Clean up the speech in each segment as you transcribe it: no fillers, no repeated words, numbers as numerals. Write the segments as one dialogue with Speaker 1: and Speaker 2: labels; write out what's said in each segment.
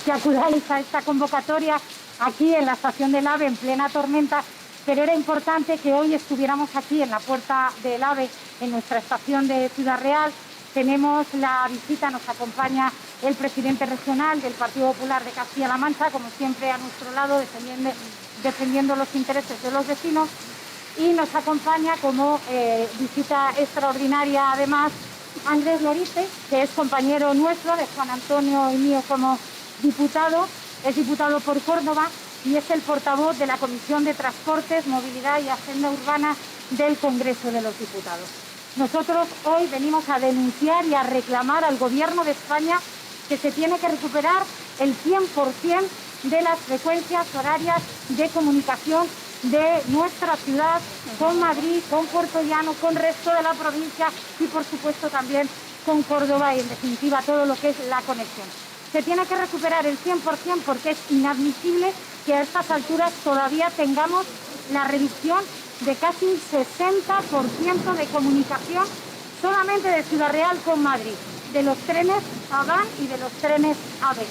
Speaker 1: que acudáis a esta convocatoria aquí en la estación del AVE en plena tormenta, pero era importante que hoy estuviéramos aquí en la puerta del AVE, en nuestra estación de Ciudad Real. Tenemos la visita, nos acompaña el presidente regional del Partido Popular de Castilla-La Mancha, como siempre a nuestro lado, defendiendo los intereses de los vecinos, y nos acompaña como visita extraordinaria además Andrés Lorite, que es compañero nuestro, de Juan Antonio y mío como diputado, es diputado por Córdoba y es el portavoz de la Comisión de Transportes, Movilidad y Agenda Urbana del Congreso de los Diputados. Nosotros hoy venimos a denunciar y a reclamar al Gobierno de España que se tiene que recuperar el 100% de las frecuencias horarias de comunicación de nuestra ciudad con Madrid, con Puerto Llano, con el resto de la provincia y, por supuesto, también con Córdoba y, en definitiva, todo lo que es la conexión. Se tiene que recuperar el 100% porque es inadmisible que a estas alturas todavía tengamos la reducción de casi un 60% de comunicación solamente de Ciudad Real con Madrid, de los trenes AVAN y de los trenes AVE.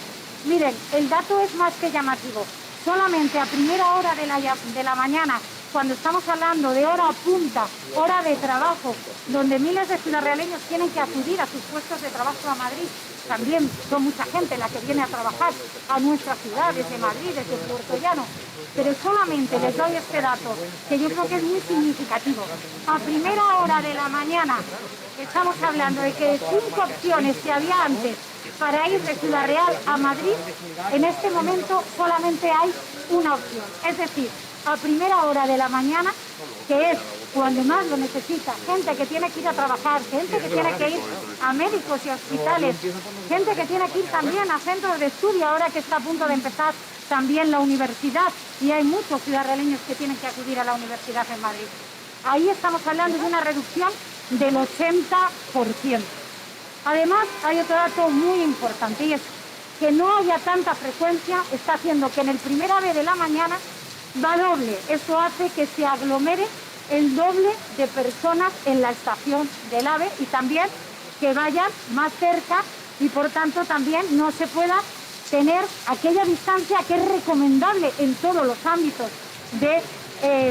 Speaker 1: Miren, el dato es más que llamativo. Solamente a primera hora de la mañana, cuando estamos hablando de hora punta, hora de trabajo, donde miles de ciudadrealeños tienen que acudir a sus puestos de trabajo a Madrid, también son mucha gente la que viene a trabajar a nuestra ciudad, desde Madrid, desde Puerto Llano, pero solamente les doy este dato, que yo creo que es muy significativo. A primera hora de la mañana estamos hablando de que 5 opciones que había antes para ir de Ciudad Real a Madrid, en este momento solamente hay una opción. Es decir, a primera hora de la mañana, que es cuando más lo necesita, gente que tiene que ir a trabajar, gente que tiene que ir a médicos y hospitales, gente que tiene que ir también a centros de estudio, ahora que está a punto de empezar también la universidad, y hay muchos ciudadanos que tienen que acudir a la universidad en Madrid. Ahí estamos hablando de una reducción del 80%. Además, hay otro dato muy importante, y es que no haya tanta frecuencia está haciendo que en el primer AVE de la mañana va doble. Eso hace que se aglomere el doble de personas en la estación del AVE y también que vayan más cerca y, por tanto, también no se pueda tener aquella distancia que es recomendable en todos los ámbitos de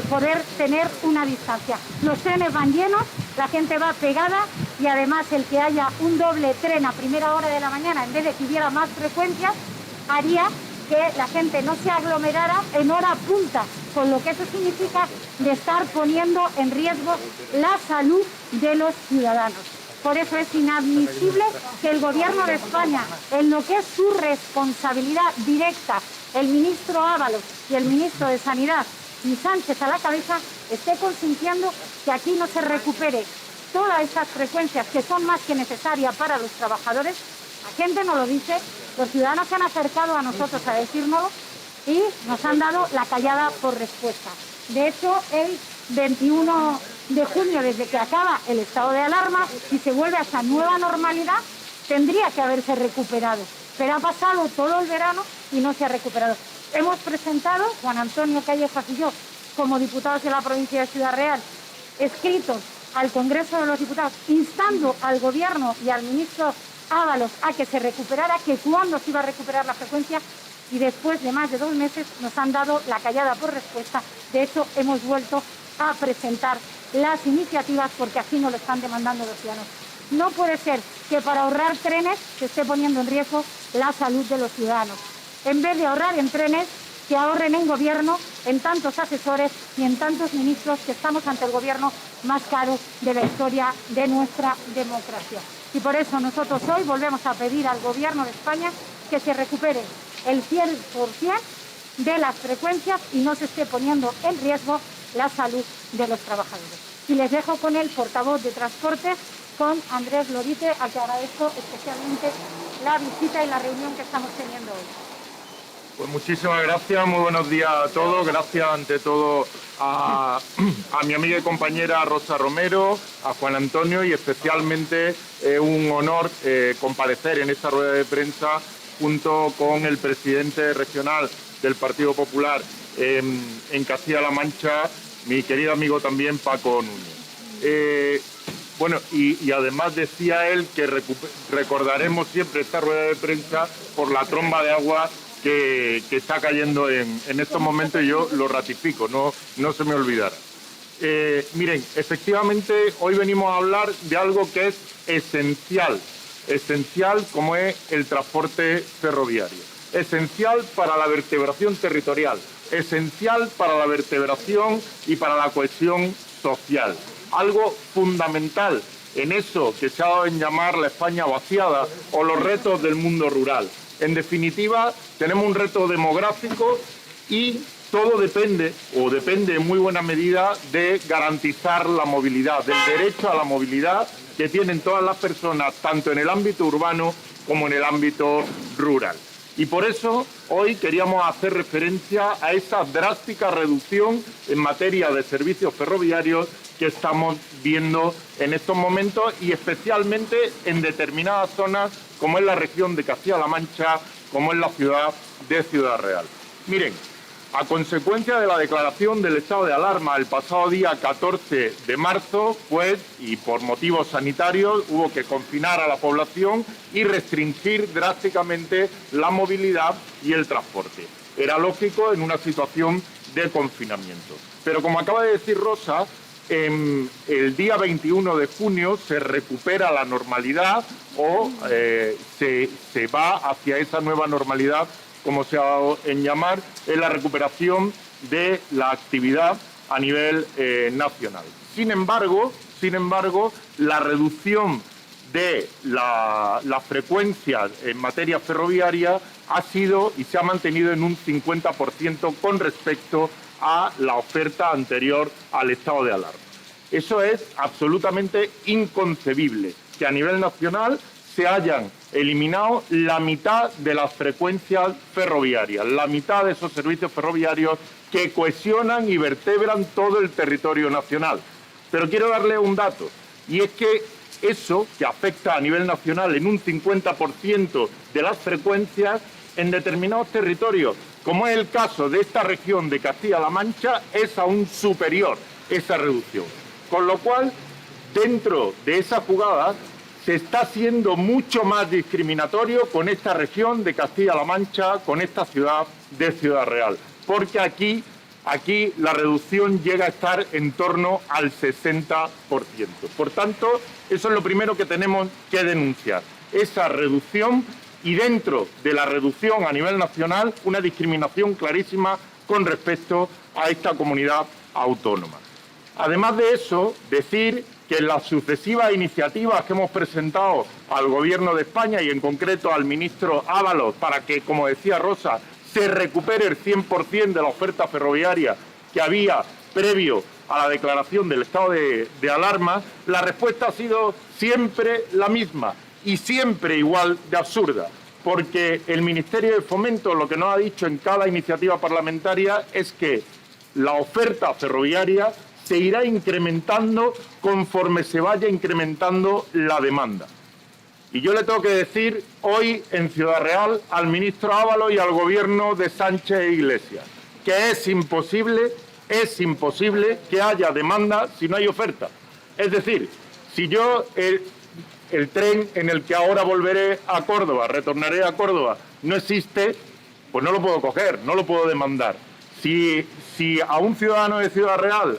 Speaker 1: poder tener una distancia. Los trenes van llenos, la gente va pegada y además el que haya un doble tren a primera hora de la mañana, en vez de que hubiera más frecuencias, haría que la gente no se aglomerara en hora punta, con lo que eso significa de estar poniendo en riesgo la salud de los ciudadanos. Por eso es inadmisible que el Gobierno de España, en lo que es su responsabilidad directa, el ministro Ábalos y el ministro de Sanidad, y Sánchez a la cabeza, esté consintiendo que aquí no se recupere todas estas frecuencias que son más que necesarias para los trabajadores. La gente nos lo dice, los ciudadanos se han acercado a nosotros a decírnoslo y nos han dado la callada por respuesta. De hecho, el 21 de junio, desde que acaba el estado de alarma y se vuelve a esa nueva normalidad, tendría que haberse recuperado. Pero ha pasado todo el verano y no se ha recuperado. Hemos presentado, Juan Antonio Callejas y yo, como diputados de la provincia de Ciudad Real, escritos al Congreso de los Diputados, instando al Gobierno y al ministro Ábalos a que se recuperara, que cuándo se iba a recuperar la frecuencia, y después de más de 2 meses nos han dado la callada por respuesta. De hecho, hemos vuelto a presentar las iniciativas porque así nos lo están demandando los ciudadanos. No puede ser que para ahorrar trenes se esté poniendo en riesgo la salud de los ciudadanos. En vez de ahorrar en trenes, que ahorren en gobierno, en tantos asesores y en tantos ministros, que estamos ante el gobierno más caro de la historia de nuestra democracia. Y por eso nosotros hoy volvemos a pedir al Gobierno de España que se recupere el 100% de las frecuencias y no se esté poniendo en riesgo la salud de los trabajadores. Y les dejo con el portavoz de Transportes, con Andrés Lorite, al que agradezco especialmente la visita y la reunión que estamos teniendo hoy.
Speaker 2: Pues muchísimas gracias, muy buenos días a todos. Gracias ante todo a mi amiga y compañera Rosa Romero, a Juan Antonio, y especialmente un honor comparecer en esta rueda de prensa junto con el presidente regional del Partido Popular en Castilla-La Mancha, mi querido amigo también Paco Núñez. Bueno, y además decía él que recordaremos siempre esta rueda de prensa por la tromba de agua que está cayendo en estos momentos, y yo lo ratifico, no se me olvidará. Miren, efectivamente hoy venimos a hablar de algo que es esencial como es el transporte ferroviario, esencial para la vertebración territorial, esencial para la vertebración y para la cohesión social, algo fundamental en eso que se ha dado en llamar la España vaciada o los retos del mundo rural. En definitiva, tenemos un reto demográfico y todo depende en muy buena medida de garantizar la movilidad, del derecho a la movilidad que tienen todas las personas, tanto en el ámbito urbano como en el ámbito rural. Y por eso hoy queríamos hacer referencia a esa drástica reducción en materia de servicios ferroviarios que estamos viendo en estos momentos, y especialmente en determinadas zonas como es la región de Castilla-La Mancha, como es la ciudad de Ciudad Real. Miren, a consecuencia de la declaración del estado de alarma el pasado día 14 de marzo, pues, y por motivos sanitarios, hubo que confinar a la población y restringir drásticamente la movilidad y el transporte. Era lógico en una situación de confinamiento. Pero como acaba de decir Rosa, el día 21 de junio se recupera la normalidad o se va hacia esa nueva normalidad, como se ha dado en llamar, en la recuperación de la actividad a nivel nacional. Sin embargo, la reducción de las frecuencias en materia ferroviaria ha sido y se ha mantenido en un 50% con respecto a la oferta anterior al estado de alarma. Eso es absolutamente inconcebible, que a nivel nacional se hayan eliminado la mitad de las frecuencias ferroviarias, la mitad de esos servicios ferroviarios que cohesionan y vertebran todo el territorio nacional. Pero quiero darle un dato, y es que eso, que afecta a nivel nacional en un 50% de las frecuencias, en determinados territorios, como es el caso de esta región de Castilla-La Mancha, es aún superior esa reducción. Con lo cual, dentro de esa jugada, se está siendo mucho más discriminatorio con esta región de Castilla-La Mancha, con esta ciudad de Ciudad Real, porque aquí la reducción llega a estar en torno al 60%. Por tanto, eso es lo primero que tenemos que denunciar, esa reducción, y dentro de la reducción a nivel nacional, una discriminación clarísima con respecto a esta comunidad autónoma. Además de eso, decir que en las sucesivas iniciativas que hemos presentado al Gobierno de España y en concreto al ministro Ábalos para que, como decía Rosa, se recupere el 100% de la oferta ferroviaria que había previo a la declaración del estado de alarma, la respuesta ha sido siempre la misma y siempre igual de absurda, porque el Ministerio de Fomento lo que nos ha dicho en cada iniciativa parlamentaria es que la oferta ferroviaria se irá incrementando conforme se vaya incrementando la demanda. Y yo le tengo que decir hoy en Ciudad Real al ministro Ábalos y al gobierno de Sánchez e Iglesias que es imposible que haya demanda si no hay oferta. Es decir, si yo el tren en el que ahora volveré a Córdoba, retornaré a Córdoba, no existe, pues no lo puedo coger, no lo puedo demandar. Si a un ciudadano de Ciudad Real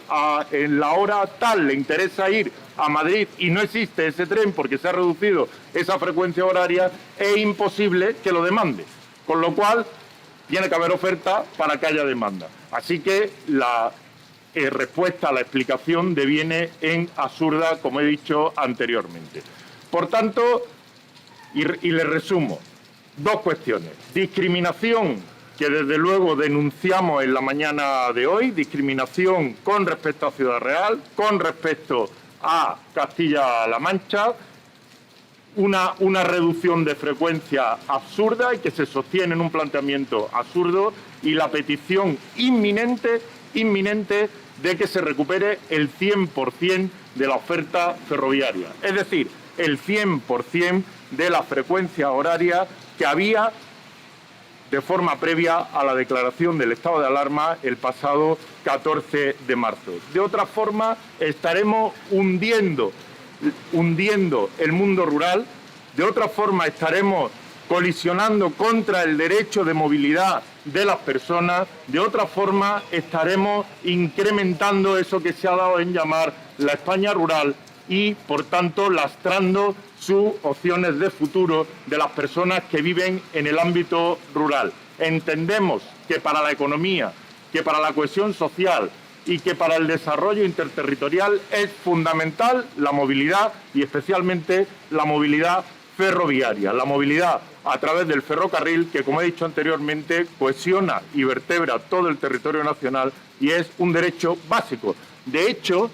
Speaker 2: en la hora tal le interesa ir a Madrid y no existe ese tren porque se ha reducido esa frecuencia horaria, es imposible que lo demande. Con lo cual, tiene que haber oferta para que haya demanda. Así que la respuesta a la explicación deviene en absurda, como he dicho anteriormente. Por tanto, y le resumo, dos cuestiones. Discriminación, que desde luego denunciamos en la mañana de hoy, discriminación con respecto a Ciudad Real, con respecto a Castilla-La Mancha, una reducción de frecuencia absurda y que se sostiene en un planteamiento absurdo, y la petición inminente de que se recupere el 100% de la oferta ferroviaria, es decir, el 100% de la frecuencia horaria que había de forma previa a la declaración del estado de alarma el pasado 14 de marzo. De otra forma, estaremos hundiendo hundiendo el mundo rural, de otra forma estaremos colisionando contra el derecho de movilidad de las personas, de otra forma estaremos incrementando eso que se ha dado en llamar la España rural y, por tanto, lastrando sus opciones de futuro de las personas que viven en el ámbito rural. Entendemos que para la economía, que para la cohesión social y que para el desarrollo interterritorial es fundamental la movilidad y especialmente la movilidad ferroviaria, la movilidad a través del ferrocarril que, como he dicho anteriormente, cohesiona y vertebra todo el territorio nacional y es un derecho básico. De hecho,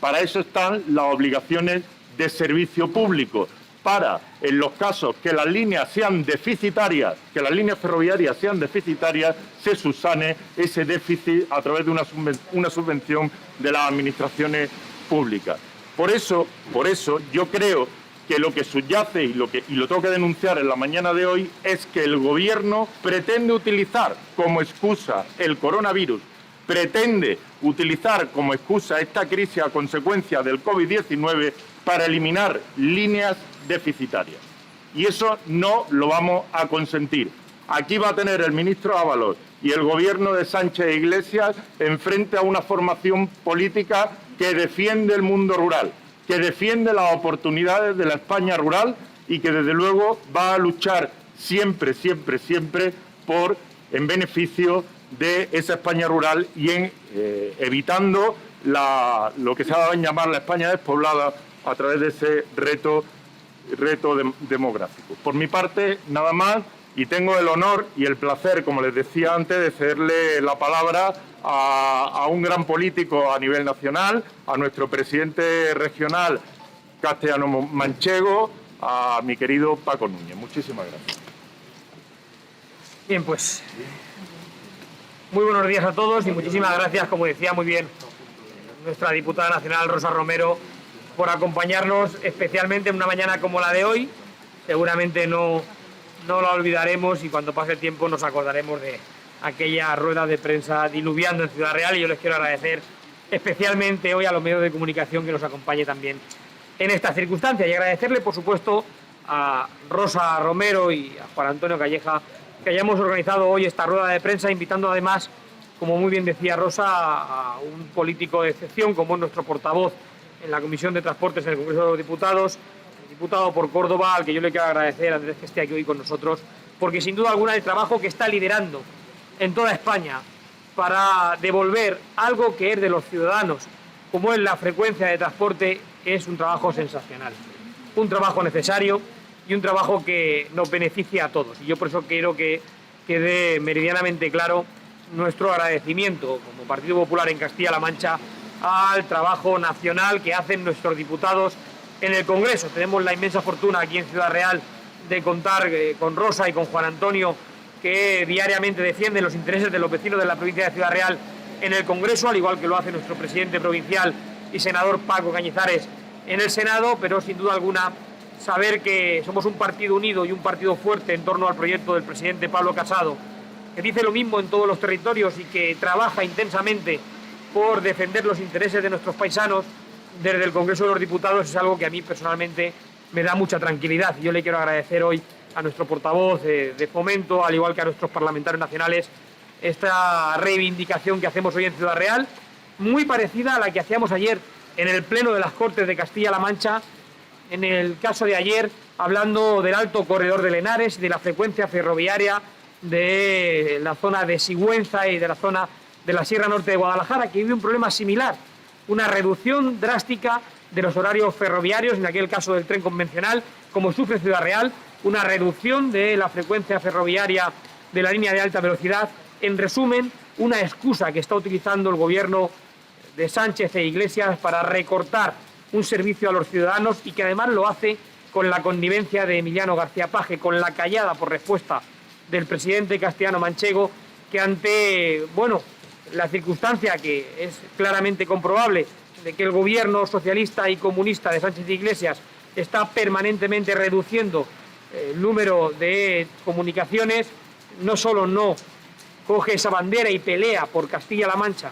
Speaker 2: para eso están las obligaciones de servicio público, para, en los casos que las líneas sean deficitarias, que las líneas ferroviarias sean deficitarias, se subsane ese déficit a través de una subvención de las administraciones públicas. Por eso yo creo que lo que subyace y lo tengo que denunciar en la mañana de hoy es que el Gobierno pretende utilizar como excusa el coronavirus, pretende utilizar como excusa esta crisis a consecuencia del COVID-19 para eliminar líneas deficitarias. Y eso no lo vamos a consentir. Aquí va a tener el ministro Ábalos y el Gobierno de Sánchez e Iglesias enfrente a una formación política que defiende el mundo rural, que defiende las oportunidades de la España rural y que desde luego va a luchar siempre en beneficio de esa España rural y en evitando lo que se ha dado en llamar la España despoblada a través de ese reto demográfico. Por mi parte, nada más, y tengo el honor y el placer, como les decía antes, de cederle la palabra a un gran político a nivel nacional, a nuestro presidente regional castellano-manchego, a mi querido Paco Núñez. Muchísimas gracias.
Speaker 3: Bien, pues muy buenos días a todos y muchísimas gracias, como decía muy bien nuestra diputada nacional Rosa Romero, por acompañarnos especialmente en una mañana como la de hoy. Seguramente no la olvidaremos y cuando pase el tiempo nos acordaremos de aquella rueda de prensa diluviando en Ciudad Real, y yo les quiero agradecer especialmente hoy a los medios de comunicación que nos acompañe también en estas circunstancias, y agradecerle por supuesto a Rosa Romero y a Juan Antonio Calleja que hayamos organizado hoy esta rueda de prensa, invitando además, como muy bien decía Rosa, a un político de excepción como es nuestro portavoz en la Comisión de Transportes en el Congreso de los Diputados, el diputado por Córdoba, al que yo le quiero agradecer, Andrés, que esté aquí hoy con nosotros, porque sin duda alguna el trabajo que está liderando en toda España para devolver algo que es de los ciudadanos, como es la frecuencia de transporte, es un trabajo sensacional, un trabajo necesario y un trabajo que nos beneficia a todos. Y yo por eso quiero que quede meridianamente claro nuestro agradecimiento como Partido Popular en Castilla-La Mancha al trabajo nacional que hacen nuestros diputados en el Congreso. Tenemos la inmensa fortuna aquí en Ciudad Real de contar con Rosa y con Juan Antonio, que diariamente defienden los intereses de los vecinos de la provincia de Ciudad Real en el Congreso, al igual que lo hace nuestro presidente provincial y senador Paco Cañizares en el Senado, pero sin duda alguna saber que somos un partido unido y un partido fuerte en torno al proyecto del presidente Pablo Casado, que dice lo mismo en todos los territorios y que trabaja intensamente por defender los intereses de nuestros paisanos desde el Congreso de los Diputados, es algo que a mí personalmente me da mucha tranquilidad. Yo le quiero agradecer hoy a nuestro portavoz de Fomento, al igual que a nuestros parlamentarios nacionales, esta reivindicación que hacemos hoy en Ciudad Real, muy parecida a la que hacíamos ayer en el Pleno de las Cortes de Castilla-La Mancha, en el caso de ayer, hablando del Alto Corredor de Henares y de la frecuencia ferroviaria de la zona de Sigüenza y de la zona de la Sierra Norte de Guadalajara, que vive un problema similar, una reducción drástica de los horarios ferroviarios, en aquel caso del tren convencional, como sufre Ciudad Real, una reducción de la frecuencia ferroviaria de la línea de alta velocidad. En resumen, una excusa que está utilizando el gobierno de Sánchez e Iglesias para recortar un servicio a los ciudadanos, y que además lo hace con la connivencia de Emiliano García Paje, con la callada por respuesta del presidente castellano-manchego, que ante, la circunstancia que es claramente comprobable de que el gobierno socialista y comunista de Sánchez e Iglesias está permanentemente reduciendo el número de comunicaciones, no solo no coge esa bandera y pelea por Castilla-La Mancha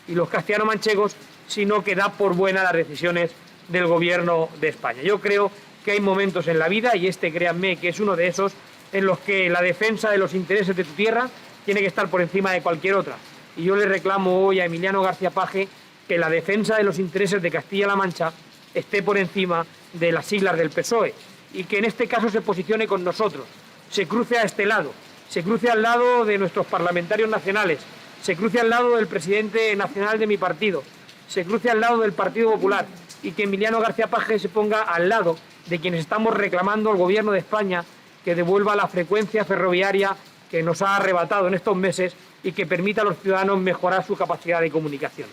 Speaker 3: y los castellano-manchegos, sino que da por buenas las decisiones del Gobierno de España. Yo creo que hay momentos en la vida, y este, créanme, que es uno de esos, en los que la defensa de los intereses de tu tierra tiene que estar por encima de cualquier otra. Y yo le reclamo hoy a Emiliano García Paje que la defensa de los intereses de Castilla-La Mancha esté por encima de las siglas del PSOE y que en este caso se posicione con nosotros, se cruce a este lado, se cruce al lado de nuestros parlamentarios nacionales, se cruce al lado del presidente nacional de mi partido, se cruce al lado del Partido Popular y que Emiliano García Paje se ponga al lado de quienes estamos reclamando al Gobierno de España que devuelva la frecuencia ferroviaria que nos ha arrebatado en estos meses y que permita a los ciudadanos mejorar su capacidad de comunicación.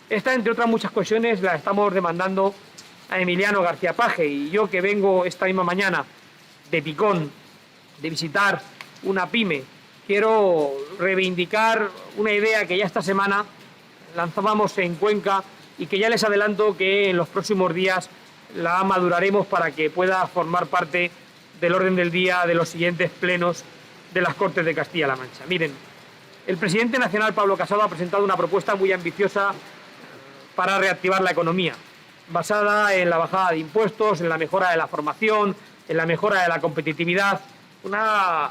Speaker 3: Esta, entre otras muchas cuestiones, la estamos demandando a Emiliano García Paje, y yo, que vengo esta misma mañana de Picón, de visitar una pyme, quiero reivindicar una idea que ya esta semana lanzábamos en Cuenca y que ya les adelanto que en los próximos días la maduraremos para que pueda formar parte del orden del día de los siguientes plenos de las Cortes de Castilla-La Mancha. Miren, el presidente nacional Pablo Casado ha presentado una propuesta muy ambiciosa para reactivar la economía, basada en la bajada de impuestos, en la mejora de la formación, en la mejora de la competitividad. Una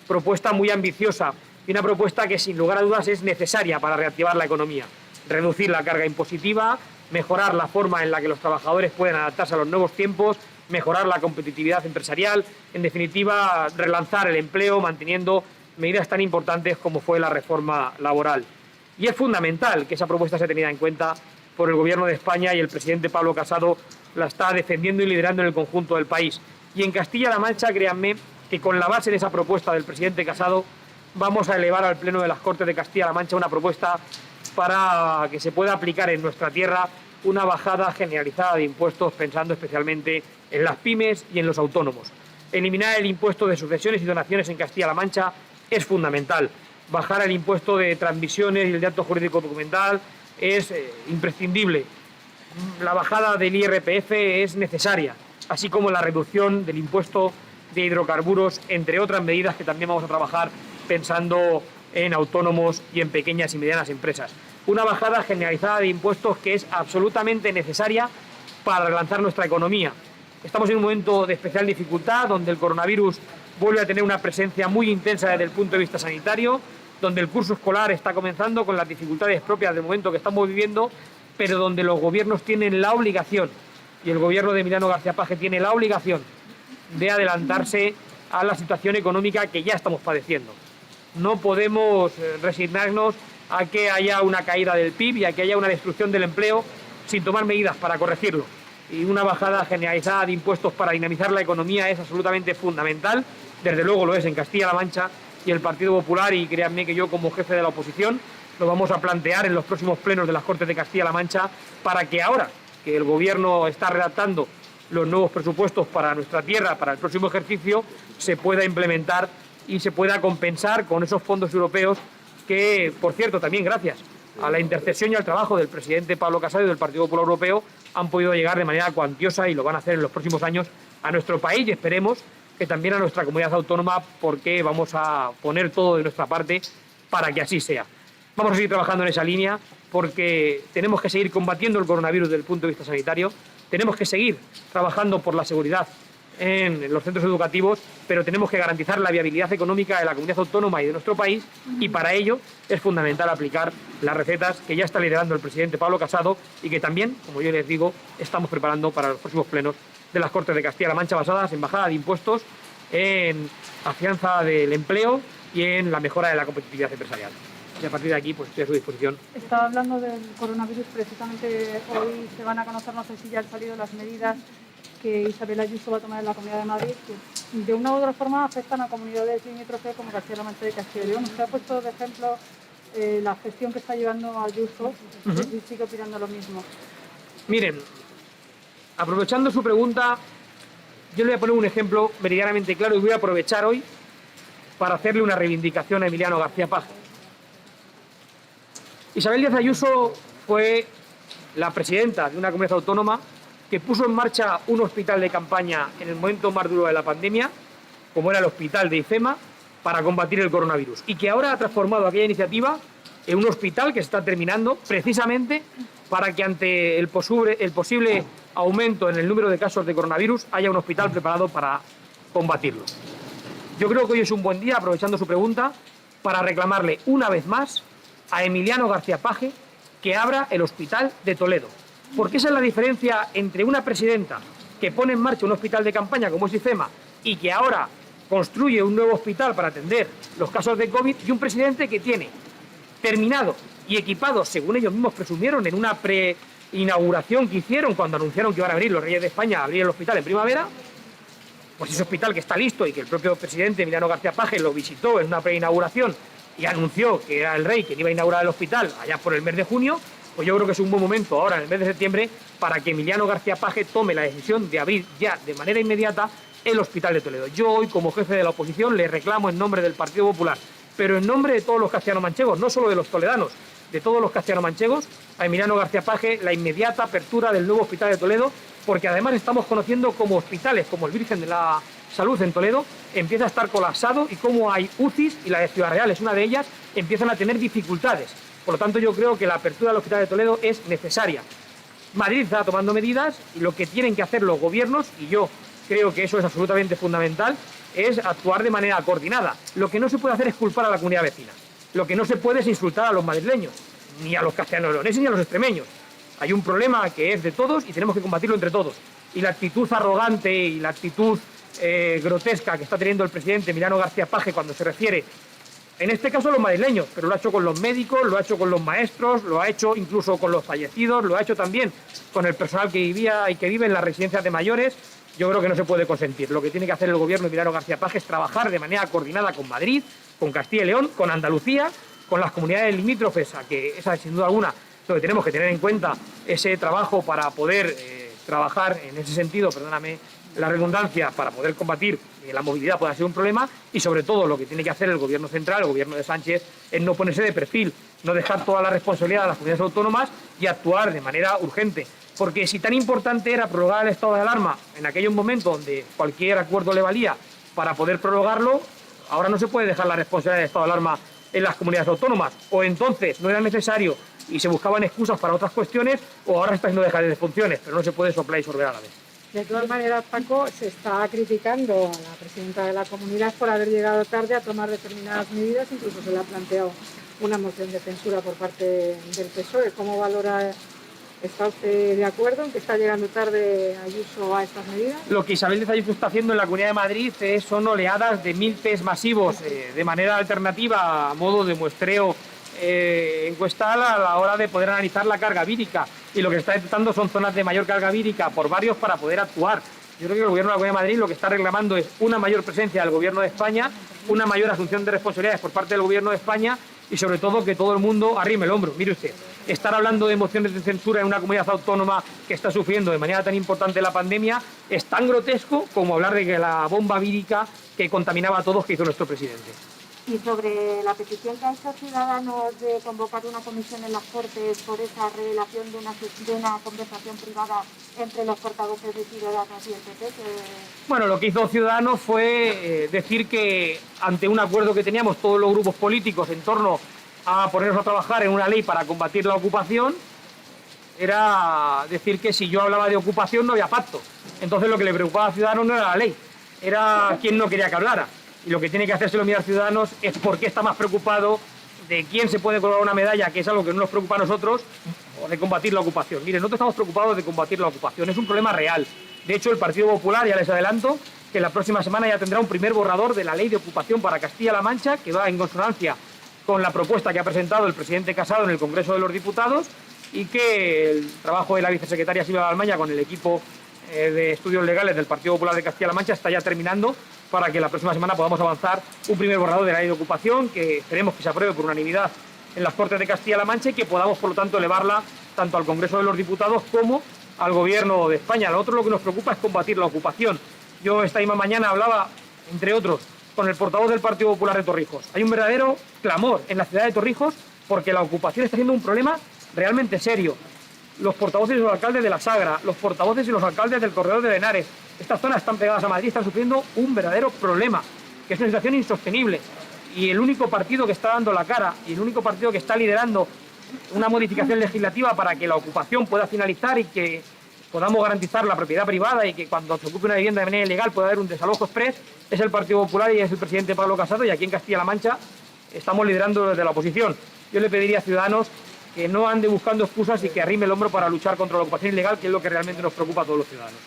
Speaker 3: propuesta muy ambiciosa y una propuesta que sin lugar a dudas es necesaria para reactivar la economía. Reducir la carga impositiva, mejorar la forma en la que los trabajadores pueden adaptarse a los nuevos tiempos, mejorar la competitividad empresarial, en definitiva, relanzar el empleo manteniendo medidas tan importantes como fue la reforma laboral. Y es fundamental que esa propuesta sea tenida en cuenta por el Gobierno de España, y el presidente Pablo Casado la está defendiendo y liderando en el conjunto del país. Y en Castilla-La Mancha, créanme, que con la base de esa propuesta del presidente Casado vamos a elevar al Pleno de las Cortes de Castilla-La Mancha una propuesta para que se pueda aplicar en nuestra tierra una bajada generalizada de impuestos, pensando especialmente en las pymes y en los autónomos. Eliminar el impuesto de sucesiones y donaciones en Castilla-La Mancha es fundamental. Bajar el impuesto de transmisiones y el de acto jurídico documental es imprescindible. La bajada del IRPF es necesaria, así como la reducción del impuesto de hidrocarburos, entre otras medidas que también vamos a trabajar pensando en autónomos y en pequeñas y medianas empresas. Una bajada generalizada de impuestos que es absolutamente necesaria para relanzar nuestra economía. Estamos en un momento de especial dificultad, donde el coronavirus vuelve a tener una presencia muy intensa desde el punto de vista sanitario, donde el curso escolar está comenzando con las dificultades propias del momento que estamos viviendo, pero donde los gobiernos tienen la obligación, y el gobierno de Emiliano García Paje tiene la obligación, de adelantarse a la situación económica que ya estamos padeciendo. No podemos resignarnos a que haya una caída del PIB y a que haya una destrucción del empleo sin tomar medidas para corregirlo. Y una bajada generalizada de impuestos para dinamizar la economía es absolutamente fundamental. Desde luego lo es en Castilla-La Mancha, y el Partido Popular, y créanme que yo como jefe de la oposición lo vamos a plantear en los próximos plenos de las Cortes de Castilla-La Mancha, para que ahora que el Gobierno está redactando los nuevos presupuestos para nuestra tierra para el próximo ejercicio, se pueda implementar y se pueda compensar con esos fondos europeos que, por cierto, también gracias a la intercesión y al trabajo del presidente Pablo Casado y del Partido Popular Europeo, han podido llegar de manera cuantiosa, y lo van a hacer en los próximos años, a nuestro país, y esperemos que también a nuestra comunidad autónoma, porque vamos a poner todo de nuestra parte para que así sea. Vamos a seguir trabajando en esa línea, porque tenemos que seguir combatiendo el coronavirus desde el punto de vista sanitario, tenemos que seguir trabajando por la seguridad en los centros educativos, pero tenemos que garantizar la viabilidad económica de la comunidad autónoma y de nuestro país, y para ello es fundamental aplicar las recetas que ya está liderando el presidente Pablo Casado y que también, como yo les digo, estamos preparando para los próximos plenos de las Cortes de Castilla-La Mancha, basadas en bajada de impuestos, en afianza del empleo y en la mejora de la competitividad empresarial. Y a partir de aquí, pues estoy a su disposición.
Speaker 4: Estaba hablando del coronavirus, precisamente hoy se van a conocer, no sé si ya han salido las medidas que Isabel Ayuso va a tomar en la Comunidad de Madrid, que de una u otra forma afectan a comunidades limítrofes como Castilla-La Mancha y Castilla y León. Usted ha puesto de ejemplo la gestión que está llevando Ayuso, y sigue opinando lo mismo.
Speaker 3: Miren, aprovechando su pregunta, yo le voy a poner un ejemplo meridianamente claro, y voy a aprovechar hoy para hacerle una reivindicación a Emiliano García Paje. Isabel Díaz Ayuso fue la presidenta de una comunidad autónoma que puso en marcha un hospital de campaña en el momento más duro de la pandemia, como era el hospital de IFEMA, para combatir el coronavirus, y que ahora ha transformado aquella iniciativa en un hospital que se está terminando precisamente para que ante el posible aumento en el número de casos de coronavirus, haya un hospital preparado para combatirlo. Yo creo que hoy es un buen día, aprovechando su pregunta, para reclamarle una vez más a Emiliano García Paje que abra el Hospital de Toledo. Porque esa es la diferencia entre una presidenta que pone en marcha un hospital de campaña como es IFEMA y que ahora construye un nuevo hospital para atender los casos de COVID, y un presidente que tiene terminado y equipado, según ellos mismos presumieron en una preinauguración que hicieron cuando anunciaron que iban a abrir los Reyes de España, a abrir el hospital en primavera, pues ese hospital que está listo y que el propio presidente Emiliano García Paje lo visitó en una preinauguración y anunció que era el rey quien iba a inaugurar el hospital allá por el mes de junio, pues yo creo que es un buen momento ahora, en el mes de septiembre, para que Emiliano García Paje tome la decisión de abrir ya de manera inmediata el Hospital de Toledo. Yo hoy, como jefe de la oposición, le reclamo en nombre del Partido Popular, pero en nombre de todos los castellano-manchegos, no solo de los toledanos, de todos los castellano-manchegos, a Emiliano García Paje la inmediata apertura del nuevo Hospital de Toledo, porque además estamos conociendo como hospitales, como el Virgen de la Salud en Toledo, empieza a estar colapsado, y como hay UCIs, y la de Ciudad Real es una de ellas, empiezan a tener dificultades. Por lo tanto, yo creo que la apertura del Hospital de Toledo es necesaria. Madrid está tomando medidas, y lo que tienen que hacer los gobiernos, y yo creo que eso es absolutamente fundamental, es actuar de manera coordinada. Lo que no se puede hacer es culpar a la comunidad vecina. Lo que no se puede es insultar a los madrileños, ni a los castellano-leoneses, ni a los extremeños. Hay un problema que es de todos y tenemos que combatirlo entre todos. Y la actitud arrogante y la actitud grotesca que está teniendo el presidente Emiliano García Paje cuando se refiere, en este caso, a los madrileños, pero lo ha hecho con los médicos, lo ha hecho con los maestros, lo ha hecho incluso con los fallecidos, lo ha hecho también con el personal que vivía y que vive en las residencias de mayores. Yo creo que no se puede consentir. Lo que tiene que hacer el gobierno de Emiliano García Paje es trabajar de manera coordinada con Madrid, con Castilla y León, con Andalucía, con las comunidades limítrofes, a que esa es sin duda alguna lo que tenemos que tener en cuenta, ese trabajo para poder trabajar en ese sentido, perdóname la redundancia, para poder combatir que la movilidad pueda ser un problema, y sobre todo lo que tiene que hacer el gobierno central, el gobierno de Sánchez, es no ponerse de perfil, no dejar toda la responsabilidad a las comunidades autónomas y actuar de manera urgente. Porque si tan importante era prorrogar el estado de alarma en aquellos momentos donde cualquier acuerdo le valía para poder prorrogarlo, ahora no se puede dejar la responsabilidad del estado de alarma en las comunidades autónomas. O entonces no era necesario y se buscaban excusas para otras cuestiones, o ahora está haciendo dejar de funciones, pero no se puede soplar y sorber a la vez.
Speaker 4: De todas maneras, Paco, se está criticando a la presidenta de la comunidad por haber llegado tarde a tomar determinadas medidas, incluso se le ha planteado una moción de censura por parte del PSOE. ¿Cómo valora? ¿Está usted de acuerdo en que está llegando tarde Ayuso a estas medidas? Lo que Isabel Díaz Ayuso está haciendo en la Comunidad de Madrid son oleadas de 1000 test masivos de manera alternativa, a modo de muestreo encuestal, a la hora de poder analizar la carga vírica. Y lo que se está detectando son zonas de mayor carga vírica por barrios para poder actuar. Yo creo que el Gobierno de la Comunidad de Madrid lo que está reclamando es una mayor presencia del Gobierno de España, una mayor asunción de responsabilidades por parte del Gobierno de España, y sobre todo que todo el mundo arrime el hombro. Mire usted, estar hablando de mociones de censura en una comunidad autónoma que está sufriendo de manera tan importante la pandemia es tan grotesco como hablar de que la bomba vírica que contaminaba a todos que hizo nuestro presidente.
Speaker 1: Y sobre la petición que ha hecho Ciudadanos de convocar una comisión en las Cortes por esa revelación de una conversación privada entre los portavoces de Ciudadanos y el PP.
Speaker 3: Bueno, lo que hizo Ciudadanos fue decir que ante un acuerdo que teníamos todos los grupos políticos en torno a ponernos a trabajar en una ley para combatir la ocupación, era decir que si yo hablaba de ocupación no había pacto. Entonces lo que le preocupaba a Ciudadanos no era la ley, era quien no quería que hablara. Y lo que tiene que hacérselo mirar Ciudadanos es por qué está más preocupado de quién se puede colgar una medalla, que es algo que no nos preocupa a nosotros, o de combatir la ocupación. Miren, nosotros estamos preocupados de combatir la ocupación, es un problema real. De hecho, el Partido Popular, ya les adelanto, que la próxima semana ya tendrá un primer borrador de la ley de ocupación para Castilla-La Mancha, que va en consonancia con la propuesta que ha presentado el presidente Casado en el Congreso de los Diputados, y que el trabajo de la vicesecretaria Silvia Balmaña con el equipo de estudios legales del Partido Popular de Castilla-La Mancha está ya terminando, para que la próxima semana podamos avanzar un primer borrador de la ley de ocupación que esperemos que se apruebe por unanimidad en las Cortes de Castilla-La Mancha, y que podamos, por lo tanto, elevarla tanto al Congreso de los Diputados como al Gobierno de España. Lo otro, lo que nos preocupa es combatir la ocupación. Yo esta misma mañana hablaba, entre otros, con el portavoz del Partido Popular de Torrijos. Hay un verdadero clamor en la ciudad de Torrijos porque la ocupación está siendo un problema realmente serio. Los portavoces y los alcaldes de La Sagra, los portavoces y los alcaldes del Corredor de Henares, estas zonas están pegadas a Madrid, están sufriendo un verdadero problema, que es una situación insostenible. Y el único partido que está dando la cara y el único partido que está liderando una modificación legislativa para que la ocupación pueda finalizar y que podamos garantizar la propiedad privada y que cuando se ocupe una vivienda de manera ilegal pueda haber un desalojo exprés, es el Partido Popular y es el presidente Pablo Casado, y aquí en Castilla-La Mancha estamos liderando desde la oposición. Yo le pediría a Ciudadanos que no ande buscando excusas y que arrime el hombro para luchar contra la ocupación ilegal, que es lo que realmente nos preocupa a todos los ciudadanos.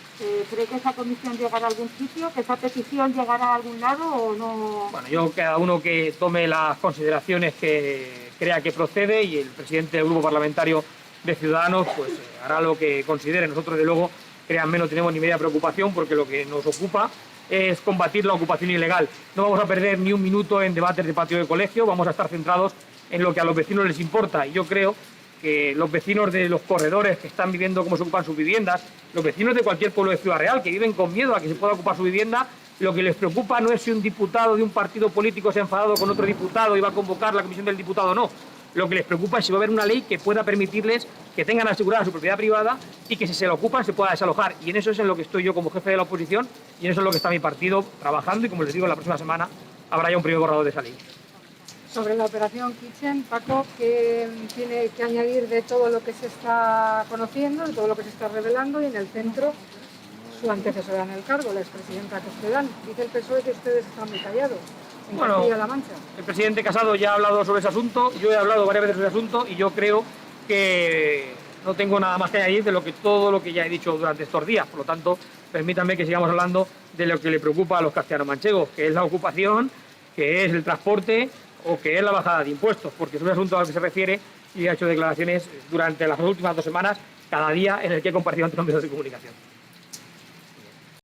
Speaker 1: ¿Cree que esa comisión llegará a algún sitio, que esa petición llegará a algún lado o no?
Speaker 3: Bueno, yo cada uno que tome las consideraciones que crea que procede, y el presidente del grupo parlamentario de Ciudadanos pues hará lo que considere. Nosotros, de luego, créanme, no tenemos ni media preocupación, porque lo que nos ocupa es combatir la ocupación ilegal. No vamos a perder ni un minuto en debates de patio de colegio, vamos a estar centrados en lo que a los vecinos les importa, y yo creo que los vecinos de los corredores que están viviendo cómo se ocupan sus viviendas, los vecinos de cualquier pueblo de Ciudad Real que viven con miedo a que se pueda ocupar su vivienda, lo que les preocupa no es si un diputado de un partido político se ha enfadado con otro diputado y va a convocar la comisión del diputado o no. Lo que les preocupa es si va a haber una ley que pueda permitirles que tengan asegurada su propiedad privada y que si se la ocupan se pueda desalojar. Y en eso es en lo que estoy yo como jefe de la oposición, y en eso es lo que está mi partido trabajando, y como les digo, la próxima semana habrá ya un primer borrador de esa ley.
Speaker 4: Sobre la operación Kitchen, Paco, ¿qué tiene que añadir de todo lo que se está conociendo, de todo lo que se está revelando? Y en el centro, su antecesora en el cargo, la expresidenta Castellán. Dice el PSOE que ustedes están muy callados en Castilla-La Mancha.
Speaker 3: El presidente Casado ya ha hablado sobre ese asunto, yo he hablado varias veces sobre ese asunto, y yo creo que no tengo nada más que añadir de todo lo que ya he dicho durante estos días. Por lo tanto, permítanme que sigamos hablando de lo que le preocupa a los castellano-manchegos, que es la ocupación, que es el transporte o que es la bajada de impuestos, porque es un asunto al que se refiere y ha hecho declaraciones durante las últimas 2 semanas, cada día en el que he compartido ante los medios de comunicación.